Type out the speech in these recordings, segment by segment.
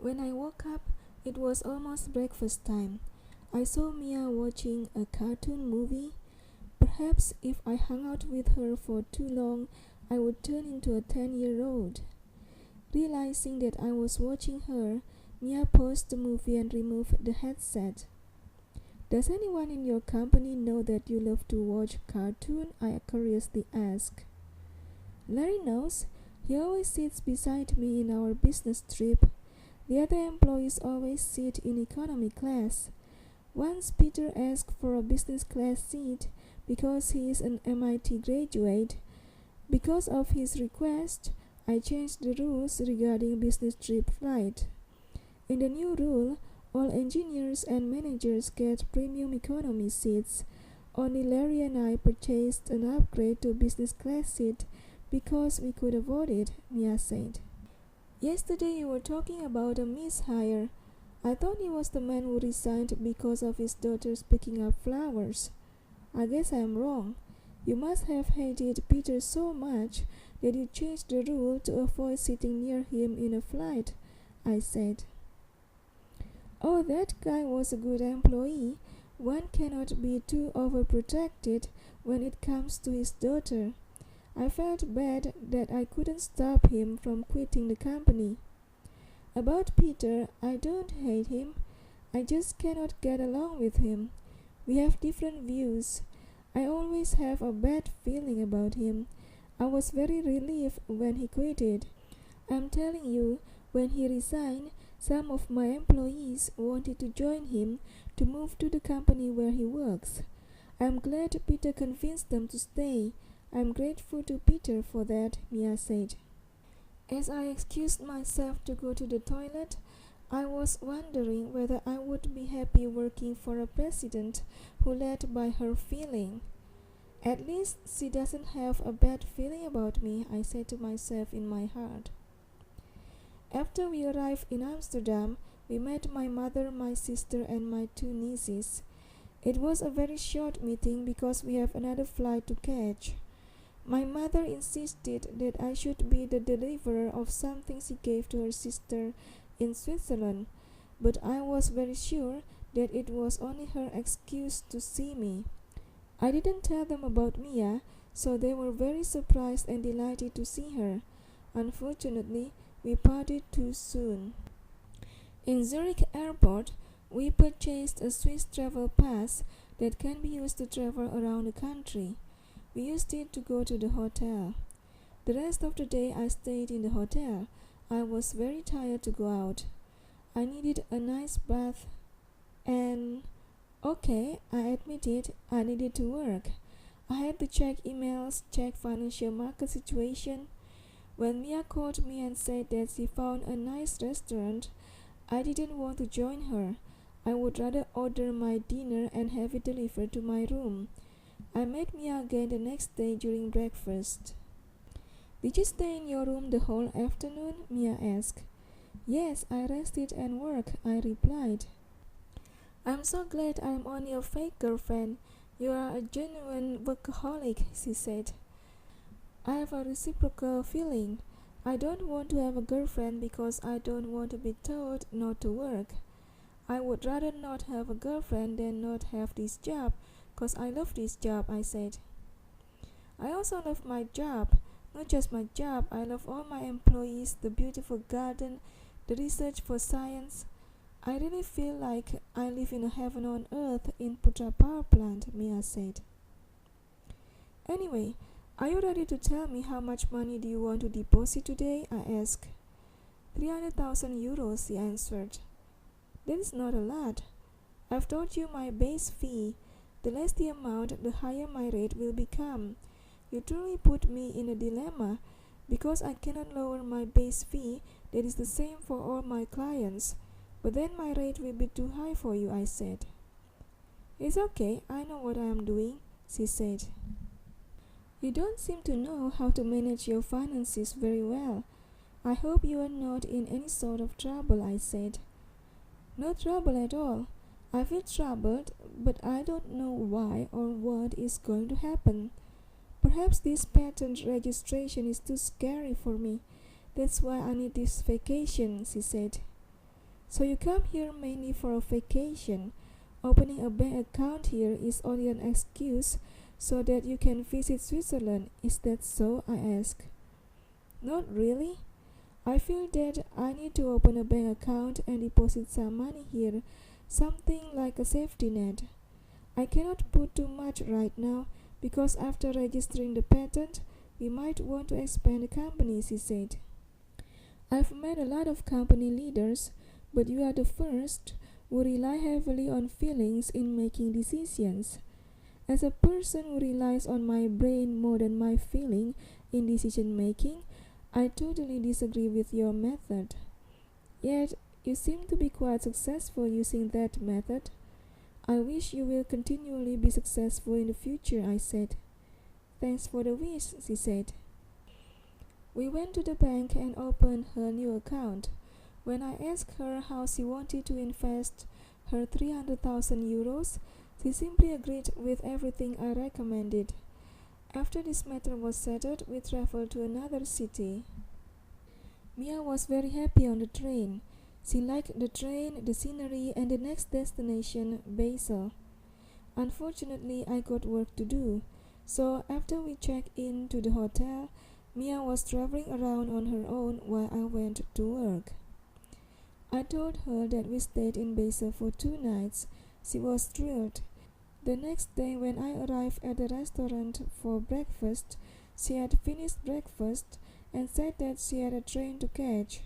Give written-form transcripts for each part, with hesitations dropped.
When I woke up, it was almost breakfast time. I saw Mia watching a cartoon movie. Perhaps if I hung out with her for too long, I would turn into a 10-year-old. Realizing that I was watching her, Mia paused the movie and removed the headset. Does anyone in your company know that you love to watch cartoon? I curiously asked. Larry knows. He always sits beside me in our business trip. The other employees always sit in economy class. Once Peter asked for a business class seat because he is an MIT graduate. Because of his request, I changed the rules regarding business trip flight. In the new rule, all engineers and managers get premium economy seats. Only Larry and I purchased an upgrade to business class seat because we could afford it, Mia said. Yesterday you were talking about a mishire. I thought he was the man who resigned because of his daughter's picking up flowers. I guess I am wrong. You must have hated Peter so much that you changed the rule to avoid sitting near him in a flight, I said. Oh, that guy was a good employee. One cannot be too overprotected when it comes to his daughter. I felt bad that I couldn't stop him from quitting the company. About Peter, I don't hate him. I just cannot get along with him. We have different views. I always have a bad feeling about him. I was very relieved when he quitted. I'm telling you, when he resigned, some of my employees wanted to join him to move to the company where he works. I'm glad Peter convinced them to stay. I'm grateful to Peter for that, Mia said. As I excused myself to go to the toilet, I was wondering whether I would be happy working for a president who led by her feeling. At least she doesn't have a bad feeling about me, I said to myself in my heart. After we arrived in Amsterdam, we met my mother, my sister, and my two nieces. It was a very short meeting because we have another flight to catch. My mother insisted that I should be the deliverer of something she gave to her sister in Switzerland, but I was very sure that it was only her excuse to see me. I didn't tell them about Mia, so they were very surprised and delighted to see her. Unfortunately, we parted too soon. In Zurich airport, we purchased a Swiss travel pass that can be used to travel around the country. We used it to go to the hotel. The rest of the day I stayed in the hotel. I was very tired to go out. I needed a nice bath and, okay, I admit it, I needed to work. I had to check emails, check financial market situation. When Mia called me and said that she found a nice restaurant, I didn't want to join her. I would rather order my dinner and have it delivered to my room. I met Mia again the next day during breakfast. Did you stay in your room the whole afternoon? Mia asked. Yes, I rested and worked, I replied. I'm so glad I'm only a fake girlfriend. You are a genuine workaholic, she said. I have a reciprocal feeling. I don't want to have a girlfriend because I don't want to be told not to work. I would rather not have a girlfriend than not have this job, because I love this job, I said. I also love my job. Not just my job, I love all my employees, the beautiful garden, the research for science. I really feel like I live in a heaven on earth in Putra Power Plant, Mia said. Anyway, are you ready to tell me how much money do you want to deposit today? I asked. 300,000 euros, she answered. That is not a lot. I've told you my base fee. The less the amount, the higher my rate will become. You truly put me in a dilemma, because I cannot lower my base fee that is the same for all my clients. But then my rate will be too high for you, I said. It's okay, I know what I am doing, she said. You don't seem to know how to manage your finances very well. I hope you are not in any sort of trouble, I said. No trouble at all. I feel troubled, but I don't know why or what is going to happen. Perhaps this patent registration is too scary for me. That's why I need this vacation, she said. So you come here mainly for a vacation. Opening a bank account here is only an excuse so that you can visit Switzerland. Is that so? I asked. Not really. I feel that I need to open a bank account and deposit some money here, something like a safety net. I cannot put too much right now because after registering the patent, we might want to expand the company, she said. I've met a lot of company leaders, but you are the first who rely heavily on feelings in making decisions. As a person who relies on my brain more than my feeling in decision making, I totally disagree with your method. Yet, you seem to be quite successful using that method. I wish you will continually be successful in the future, I said. Thanks for the wish, she said. We went to the bank and opened her new account. When I asked her how she wanted to invest her 300,000 euros, she simply agreed with everything I recommended. After this matter was settled, we traveled to another city. Mia was very happy on the train. She liked the train, the scenery, and the next destination, Basel. Unfortunately, I got work to do, so after we checked in to the hotel, Mia was traveling around on her own while I went to work. I told her that we stayed in Basel for 2 nights. She was thrilled. The next day when I arrived at the restaurant for breakfast, she had finished breakfast and said that she had a train to catch.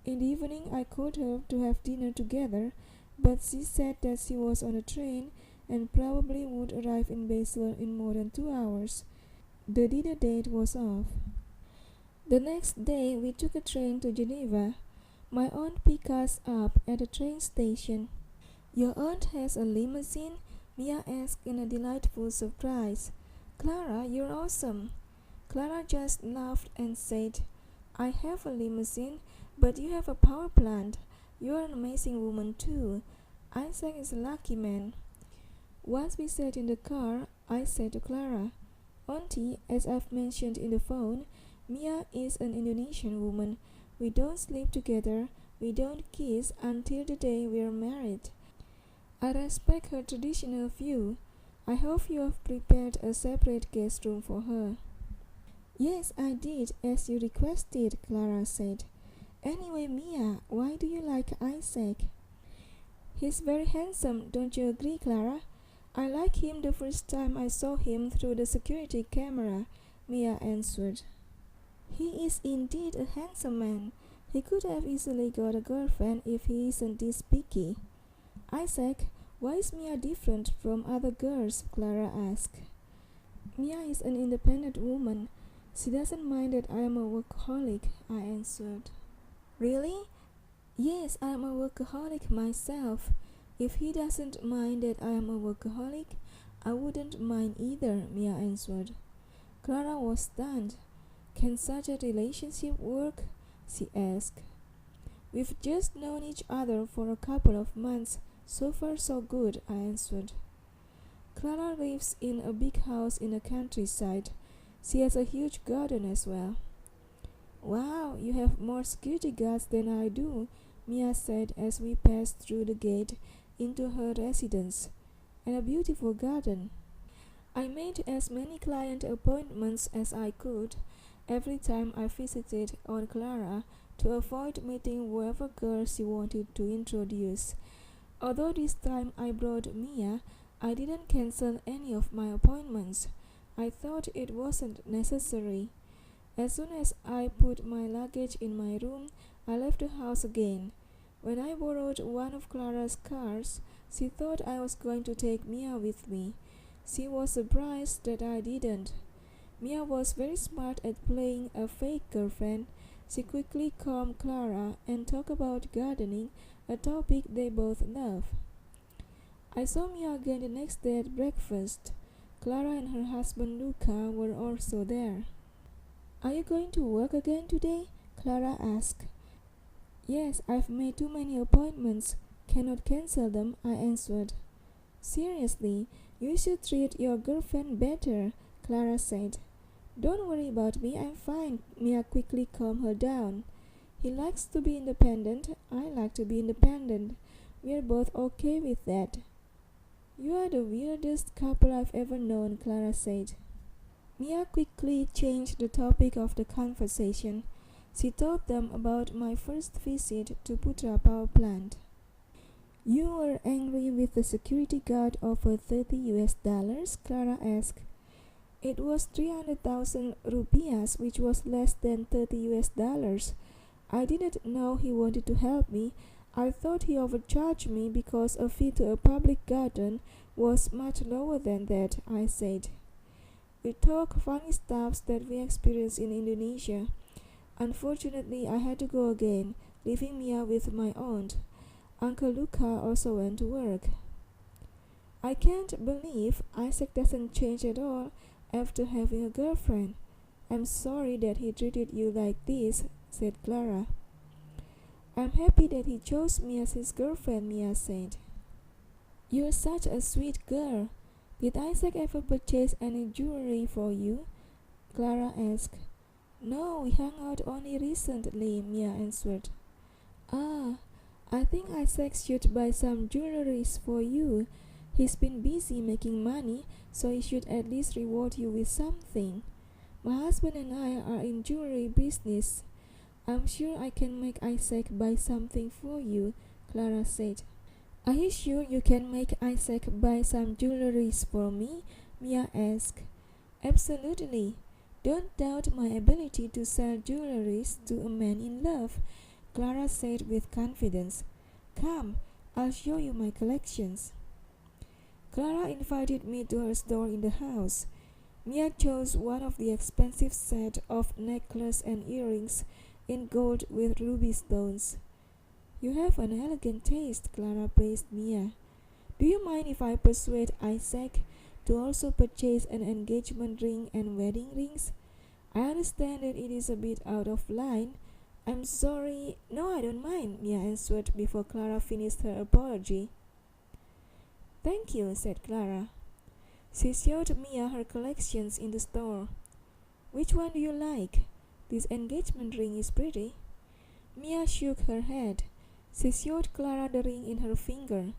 In the evening I called her to have dinner together, but she said that she was on a train and probably would arrive in Basel in more than 2 hours. The dinner date was off. The next day we took a train to Geneva. My aunt picked us up at the train station. "Your aunt has a limousine?" Mia asked in a delightful surprise. "Clara, you're awesome." Clara just laughed and said, "I have a limousine, but you have a power plant. You're an amazing woman too. Isaac is a lucky man." Once we sat in the car, I said to Clara, "Auntie, as I've mentioned in the phone, Mia is an Indonesian woman. We don't sleep together, we don't kiss until the day we're married. I respect her traditional view. I hope you have prepared a separate guest room for her." "Yes, I did, as you requested," Clara said. "Anyway, Mia, why do you like Isaac?" "He's very handsome, don't you agree, Clara? I liked him the first time I saw him through the security camera," Mia answered. "He is indeed a handsome man. He could have easily got a girlfriend if he isn't this picky." "Isaac, why is Mia different from other girls?" Clara asked. "Mia is an independent woman. She doesn't mind that I am a workaholic," I answered. "Really?" "Yes, I am a workaholic myself. If he doesn't mind that I am a workaholic, I wouldn't mind either," Mia answered. Clara was stunned. "Can such a relationship work?" she asked. "We've just known each other for a couple of months. So far so good," I answered. Clara lives in a big house in the countryside. She has a huge garden as well. "Wow, you have more security guards than I do," Mia said as we passed through the gate into her residence. "And a beautiful garden." I made as many client appointments as I could every time I visited Aunt Clara to avoid meeting whoever girl she wanted to introduce. Although this time I brought Mia, I didn't cancel any of my appointments. I thought it wasn't necessary. As soon as I put my luggage in my room, I left the house again. When I borrowed one of Clara's cars, she thought I was going to take Mia with me. She was surprised that I didn't. Mia was very smart at playing a fake girlfriend. She quickly calmed Clara and talked about gardening, a topic they both love. I saw Mia again the next day at breakfast. Clara and her husband Luca were also there. "Are you going to work again today?" Clara asked. "Yes, I've made too many appointments. Cannot cancel them," I answered. "Seriously, you should treat your girlfriend better," Clara said. "Don't worry about me, I'm fine," Mia quickly calmed her down. He likes to be independent. I like to be independent. We're both okay with that. You are the weirdest couple I've ever known, Clara said. Mia quickly changed the topic of the conversation. She told them about my first visit to Putra Power Plant. You were angry with the security guard over $30, Clara asked. It was 300,000 rupiahs, which was less than $30. I didn't know he wanted to help me. I thought he overcharged me because a fee to a public garden was much lower than that, I said. We talked funny stuff that we experienced in Indonesia. Unfortunately, I had to go again, leaving Mia with my aunt. Uncle Luca also went to work. I can't believe Isaac doesn't change at all after having a girlfriend. I'm sorry that he treated you like this, said Clara. I'm happy that he chose me as his girlfriend, Mia said. You're such a sweet girl. Did Isaac ever purchase any jewelry for you? Clara asked. No, we hung out only recently, Mia answered. Ah, I think Isaac should buy some jewelry for you. He's been busy making money, so he should at least reward you with something. My husband and I are in jewelry business. I'm sure I can make Isaac buy something for you, Clara said. Are you sure you can make Isaac buy some jewelry for me? Mia asked. Absolutely. Don't doubt my ability to sell jewelry to a man in love, Clara said with confidence. Come, I'll show you my collections. Clara invited me to her store in the house. Mia chose one of the expensive set of necklace and earrings in gold with ruby stones. You have an elegant taste, Clara praised Mia. Do you mind if I persuade Isaac to also purchase an engagement ring and wedding rings? I understand that it is a bit out of line. I'm sorry. No, I don't mind, Mia answered before Clara finished her apology. Thank you, said Clara. She showed Mia her collections in the store. Which one do you like? This engagement ring is pretty. Mia shook her head. She showed Clara the ring in her finger.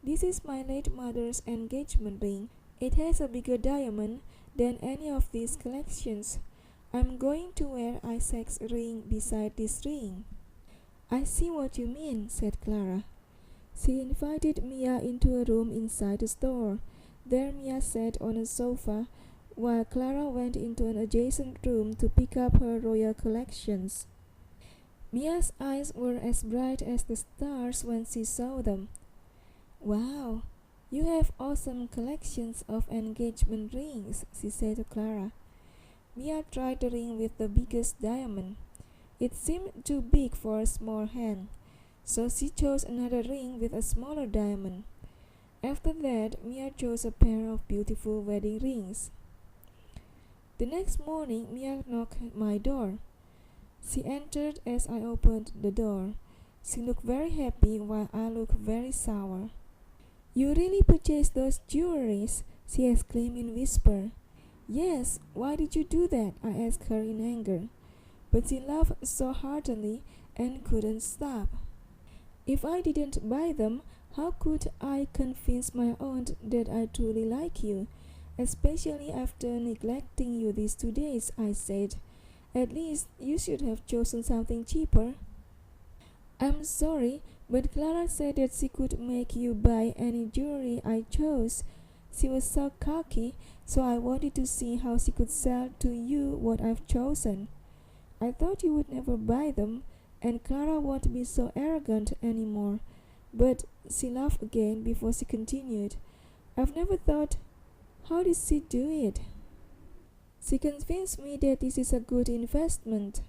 This is my late mother's engagement ring. It has a bigger diamond than any of these collections. I'm going to wear Isaac's ring beside this ring. I see what you mean, said Clara. She invited Mia into a room inside the store. There Mia sat on a sofa, while Clara went into an adjacent room to pick up her royal collections. Mia's eyes were as bright as the stars when she saw them. Wow, you have awesome collections of engagement rings, she said to Clara. Mia tried the ring with the biggest diamond. It seemed too big for a small hand, so she chose another ring with a smaller diamond. After that, Mia chose a pair of beautiful wedding rings. The next morning, Mia knocked at my door. She entered as I opened the door. She looked very happy while I looked very sour. You really purchased those jewelries? She exclaimed in a whisper. Yes, why did you do that? I asked her in anger. But she laughed so heartily and couldn't stop. If I didn't buy them, how could I convince my aunt that I truly like you, especially after neglecting you these 2 days, I said. At least you should have chosen something cheaper. I'm sorry, but Clara said that she could make you buy any jewelry I chose. She was so cocky, so I wanted to see how she could sell to you what I've chosen. I thought you would never buy them, and Clara won't be so arrogant anymore. But she laughed again before she continued. I've never thought, how did she do it? She convinced me that this is a good investment.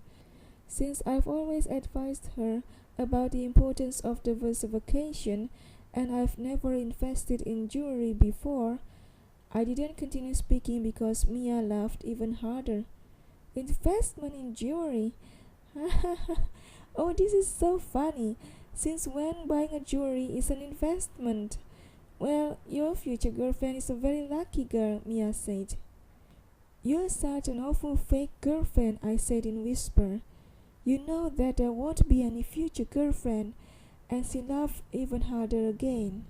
Since I've always advised her about the importance of diversification, and I've never invested in jewelry before, I didn't continue speaking because Mia laughed even harder. Investment in jewelry? Oh, this is so funny. Since when buying a jewelry is an investment? Well, your future girlfriend is a very lucky girl, Mia said. You're such an awful fake girlfriend, I said in whisper. You know that there won't be any future girlfriend, and she laughed even harder again.